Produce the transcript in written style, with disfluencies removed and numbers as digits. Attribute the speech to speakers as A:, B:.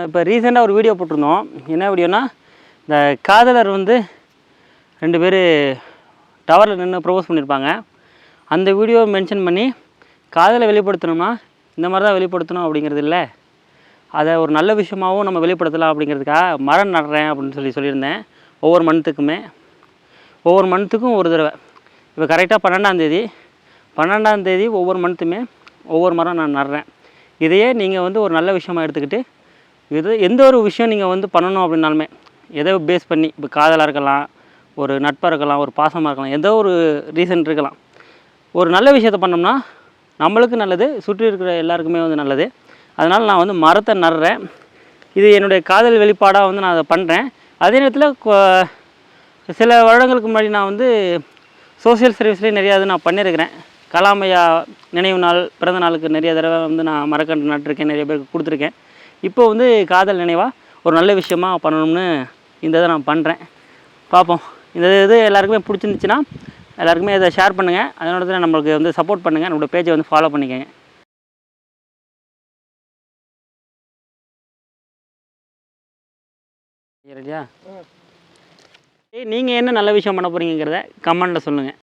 A: இப்போ ரீசெண்டாக ஒரு வீடியோ போட்டிருந்தோம். என்ன வீடியோனா, இந்த காதலர் வந்து 2 பேர் டவரில் நின்று ப்ரப்போஸ் பண்ணியிருப்பாங்க. அந்த வீடியோவை மென்ஷன் பண்ணி காதலை வெளிப்படுத்தணும்னா இந்த மாதிரி தான் வெளிப்படுத்தணும் அப்படிங்கிறது இல்லை, அதை ஒரு நல்ல விஷயமாகவும் நம்ம வெளிப்படுத்தலாம் அப்படிங்கிறதுக்காக மரம் நடுறேன் அப்படின்னு சொல்லியிருந்தேன். ஒவ்வொரு மந்த்துக்கும் ஒரு தடவை. இப்போ கரெக்டாக 12ஆம் தேதி ஒவ்வொரு மந்த்துமே ஒவ்வொரு மரம் நான் நடுறேன். இதையே நீங்கள் வந்து ஒரு நல்ல விஷயமாக எடுத்துக்கிட்டு, இது எந்த ஒரு விஷயம் நீங்கள் வந்து பண்ணணும் அப்படின்னாலுமே, எதை பேஸ் பண்ணி, இப்போ காதலாக இருக்கலாம், ஒரு நட்பாக இருக்கலாம், ஒரு பாசமாக இருக்கலாம், ஏதோ ஒரு ரீசன் இருக்கலாம். ஒரு நல்ல விஷயத்தை பண்ணோம்னா நம்மளுக்கு நல்லது, சுற்றி இருக்கிற எல்லாருக்குமே வந்து நல்லது. அதனால் நான் வந்து மரத்தை நடுறேன். இது என்னுடைய காதல் வெளிப்பாடாக வந்து நான் அதை பண்ணுறேன். அதே நேரத்தில் சில வருடங்களுக்கு முன்னாடி நான் வந்து சோசியல் சர்வீஸ்லேயே நிறையா இது நான் பண்ணியிருக்கிறேன். கலாம் ஐயா நினைவு நாள், பிறந்த நாளுக்கு நிறைய தடவை வந்து நான் மரக்கன்று நட்டிருக்கேன், நிறைய பேருக்கு கொடுத்துருக்கேன். இப்போ வந்து காதல் நினைவாக ஒரு நல்ல விஷயமாக பண்ணணும்னு இந்த இதை நான் பண்ணுறேன். பார்ப்போம். இந்த இது எல்லாருக்குமே பிடிச்சிருந்துச்சின்னா எல்லாருக்குமே இதை ஷேர் பண்ணுங்கள். அதனால தான் நம்மளுக்கு வந்து சப்போர்ட் பண்ணுங்கள். நம்மளோட பேஜை வந்து ஃபாலோ பண்ணிக்கோங்க. சரியா? நீங்கள் என்ன நல்ல விஷயம் பண்ண போகிறீங்கிறத கமெண்டில் சொல்லுங்கள்.